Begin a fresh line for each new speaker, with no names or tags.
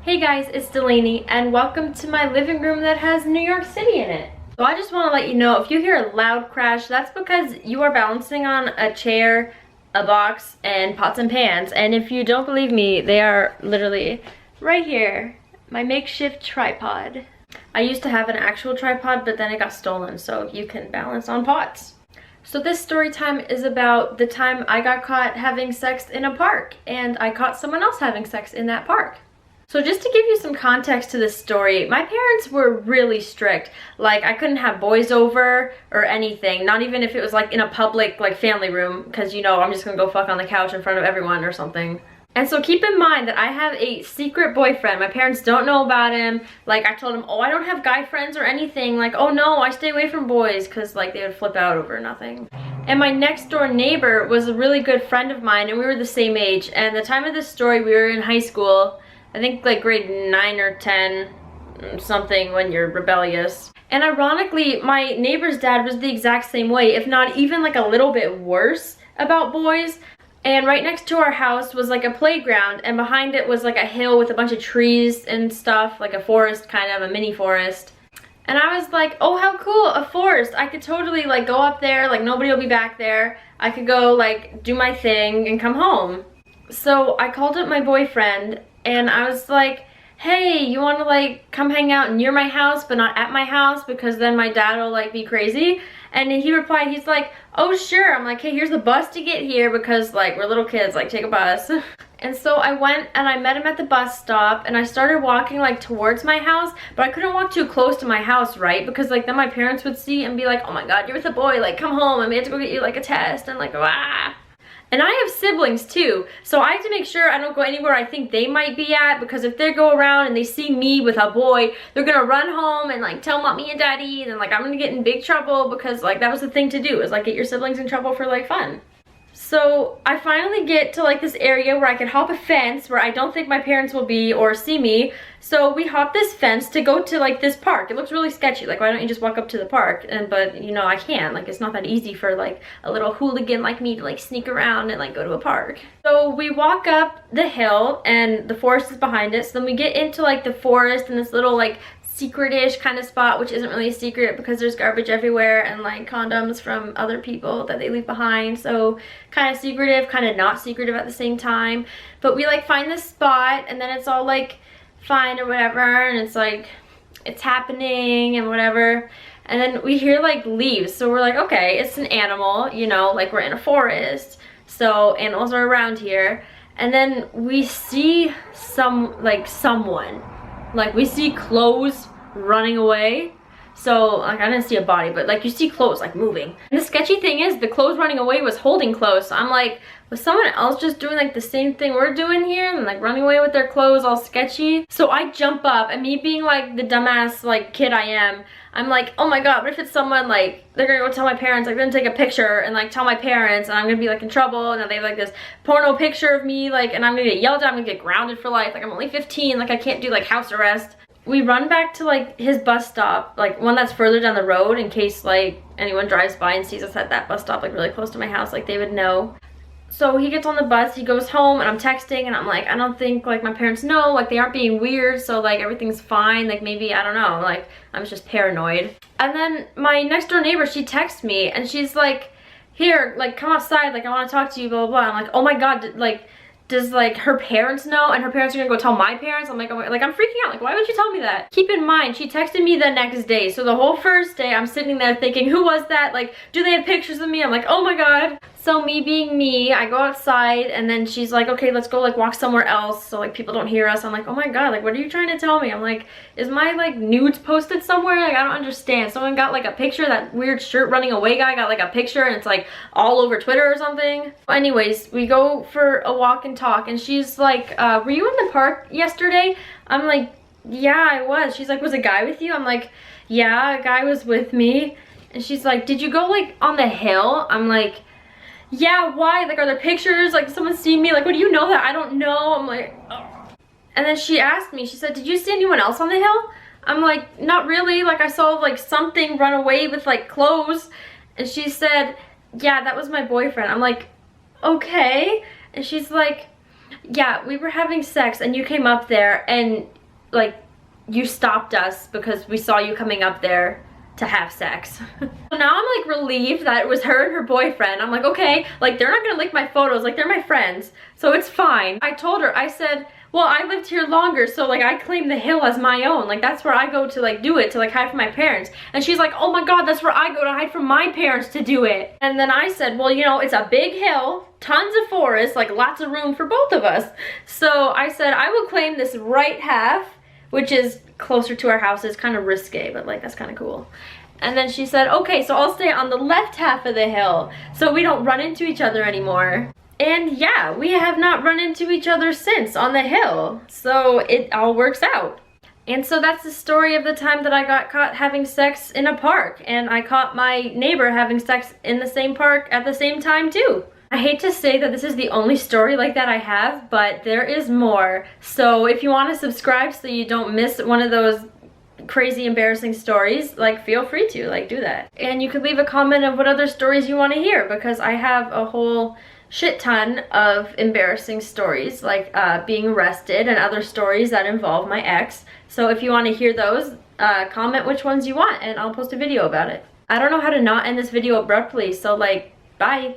Hey guys, it's Delaney and welcome to my living room that has New York City in it. So I just want to let you know, if you hear a loud crash, that's because you are balancing on a chair, a box, and pots and pans. And if you don't believe me, they are literally right here, my makeshift tripod. I used to have an actual tripod, but then it got stolen, so you can balance on pots. So this story time is about the time I got caught having sex in a park, and I caught someone else having sex in that park. So just to give you some context to this story, my parents were really strict. Like, I couldn't have boys over or anything, not even if it was like in a public like family room, because you know I'm just gonna go fuck on the couch in front of everyone or something. And so keep in mind that I have a secret boyfriend. My parents don't know about him. Like, I told them, oh, I don't have guy friends or anything. Like, oh no, I stay away from boys, because like they would flip out over nothing. And my next door neighbor was a really good friend of mine, and we were the same age. And the time of this story, we were in high school. I think like grade 9 or 10, something, when you're rebellious. And ironically, my neighbor's dad was the exact same way, if not even like a little bit worse about boys. And right next to our house was like a playground, and behind it was like a hill with a bunch of trees and stuff, like a forest, kind of a mini forest. And I was like, oh, how cool, a forest. I could totally like go up there, like nobody will be back there. I could go like do my thing and come home. So I called up my boyfriend and I was like, hey, you want to like come hang out near my house but not at my house, because then my dad will like be crazy? And he replied, he's like, oh sure. I'm like, hey, here's the bus to get here, because like we're little kids, like take a bus. And so I went and I met him at the bus stop, and I started walking like towards my house, but I couldn't walk too close to my house, right? Because like then my parents would see and be like, oh my god, you're with a boy, like come home, and we have to go get you like a test, and like ah. And I have siblings too, so I have to make sure I don't go anywhere I think they might be at, because if they go around and they see me with a boy, they're gonna run home and like tell mommy and daddy, and then like I'm gonna get in big trouble, because like that was the thing to do, is like get your siblings in trouble for like fun. So I finally get to like this area where I can hop a fence where I don't think my parents will be or see me. So we hop this fence to go to like this park. It looks really sketchy. Like, why don't you just walk up to the park? But you know, I can't. Like, it's not that easy for like a little hooligan like me to like sneak around and like go to a park. So we walk up the hill and the forest is behind it. So then we get into like the forest and this little like secret-ish kind of spot, which isn't really a secret because there's garbage everywhere and like condoms from other people that they leave behind. So kind of secretive, kind of not secretive at the same time. But we like find this spot, and then it's all like fine or whatever, and it's like it's happening and whatever. And then we hear like leaves, so we're like, okay, it's an animal, you know, like we're in a forest, so animals are around here. And then we see someone, like we see clothes running away. So like I didn't see a body, but like you see clothes like moving. And the sketchy thing is the clothes running away was holding clothes. So I'm like, was someone else just doing like the same thing we're doing here and like running away with their clothes all sketchy? So I jump up, and me being like the dumbass like kid I am, I'm like, oh my god, what if it's someone like they're gonna go tell my parents, like they're gonna take a picture and like tell my parents, and I'm gonna be like in trouble, and then they have like this porno picture of me, like, and I'm gonna get yelled at, I'm gonna get grounded for life, like I'm only 15, like I can't do like house arrest. We run back to like his bus stop, like one that's further down the road, in case like anyone drives by and sees us at that bus stop like really close to my house, like they would know. So he gets on the bus, he goes home, and I'm texting, and I'm like, I don't think like my parents know, like they aren't being weird, so like everything's fine, like maybe, I don't know, like I'm just paranoid. And then my next door neighbor, she texts me and she's like, here, like come outside, like I want to talk to you, blah blah blah. I'm like, oh my god, like does like her parents know, and her parents are gonna go tell my parents? I'm like, oh my, like I'm freaking out, like why would you tell me that? Keep in mind, she texted me the next day, so the whole first day I'm sitting there thinking, who was that? Like, do they have pictures of me? I'm like, oh my god. So me being me, I go outside, and then she's like, okay, let's go like walk somewhere else so like people don't hear us. I'm like, oh my god, like what are you trying to tell me? I'm like, is my like nudes posted somewhere? Like I don't understand. Someone got like a picture, that weird shirt running away guy got like a picture, and it's like all over Twitter or something. Anyways, we go for a walk and talk, and she's like, were you in the park yesterday? I'm like, yeah, I was. She's like, was a guy with you? I'm like, yeah, a guy was with me. And she's like, did you go like on the hill? I'm like, yeah, why? Like, are there pictures? Like, someone see me? Like, what do you know that I don't know? I'm like, oh. And then she asked me, she said, did you see anyone else on the hill? I'm like, not really. Like, I saw like something run away with like clothes. And she said, yeah, that was my boyfriend. I'm like, okay. And she's like, yeah, we were having sex and you came up there and like, you stopped us because we saw you coming up there to have sex. So now I'm like relieved that it was her and her boyfriend. I'm like, okay, like they're not gonna lick my photos, like they're my friends, so it's fine. I told her, I said, well, I lived here longer, so like I claim the hill as my own. Like that's where I go to like do it, to like hide from my parents. And she's like, oh my god, that's where I go to hide from my parents to do it. And then I said, well, you know, it's a big hill, tons of forest, like lots of room for both of us. So I said, I will claim this right half, which is closer to our house. It's kind of risque, but like that's kind of cool. And then she said, okay, so I'll stay on the left half of the hill so we don't run into each other anymore. And yeah, we have not run into each other since on the hill, so it all works out. And so that's the story of the time that I got caught having sex in a park, and I caught my neighbor having sex in the same park at the same time too. I hate to say that this is the only story like that I have, but there is more. So if you want to subscribe so you don't miss one of those crazy embarrassing stories, like feel free to, like do that. And you could leave a comment of what other stories you want to hear, because I have a whole shit ton of embarrassing stories, like being arrested and other stories that involve my ex. So if you want to hear those, comment which ones you want and I'll post a video about it. I don't know how to not end this video abruptly, so like, bye.